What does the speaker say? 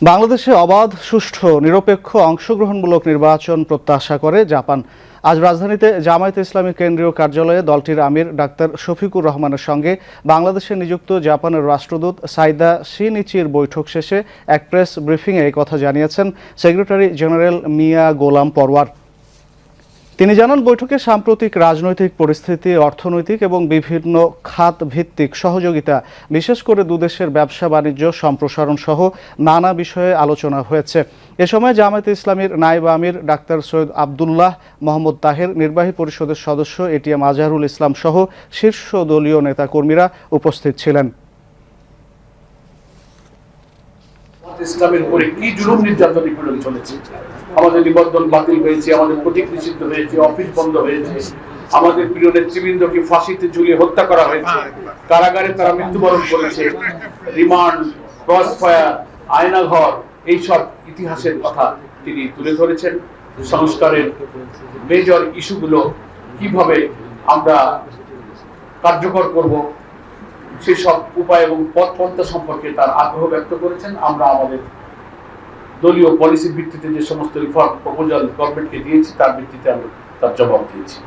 বাংলাদেশে অবাধ, সুষ্ঠু, নিরপেক্ষ, অংশগ্রহণমূলক নির্বাচন প্রত্যাশা করে জাপান। আজ রাজধানীতে জামায়াতে ইসলামী কেন্দ্রীয় কার্যালয়ে দলটির আমির ডাক্তার শফিকুর রহমানের সঙ্গে বাংলাদেশে নিযুক্ত জাপানের রাষ্ট্রদূত সাইদা শিনিচির বৈঠক শেষে এক প্রেস ব্রিফিংয়ে এই কথা জানিয়েছেন সেক্রেটারি জেনারেল মিয়া গোলাম পরওয়ার। তিনি জানান, বৈঠকে সাম্প্রতিক রাজনৈতিক পরিস্থিতি, অর্থনৈতিক এবং বিভিন্ন খাত ভিত্তিক সহযোগিতা, বিশেষ করে দুদেশের ব্যবসা বাণিজ্য সম্প্রসারণ সহ নানা বিষয়ে আলোচনা হয়েছে। এ সময় জামায়াতে ইসলামীর নায়েব আমির ডাক্তার সৈয়দ আবদুল্লাহ মোহাম্মদ তাহের, নির্বাহী পরিষদের সদস্য এটিএম আজহারুল ইসলাম সহ শীর্ষ দলীয় নেতাকর্মীরা উপস্থিত ছিলেন। ইসলামের উপরে কি জুলুম নির্যাতন নিপীড়ন চলেছে, আমাদের নিবন্ধন বাতিল হয়েছে, আমাদের প্রতীক নিষিদ্ধ হয়েছে, অফিস বন্ধ হয়েছে, আমাদের প্রিয় নেতৃবৃন্দকে ফাঁসিতে ঝুলিয়ে হত্যা করা হয়েছে, কারাগারে তারা মৃত্যুবরণ করেছে, রিমান্ড, ক্রস ফায়ার, আয়নাঘর, এইসব ইতিহাসের কথা তিনি তুলে ধরেছেন। সংস্কারের মেজর ইস্যুগুলো কিভাবে আমরা কার্যকর করব সেসব উপায় এবং পথপন্থা সম্পর্কে তার আগ্রহ ব্যক্ত করেছেন। আমরা আমাদের দলীয় পলিসির ভিত্তিতে যে সমস্ত রিফর্ম প্রপোজাল গভর্নমেন্টকে দিয়েছি তার ভিত্তিতে আমরা তার জবাব দিয়েছি।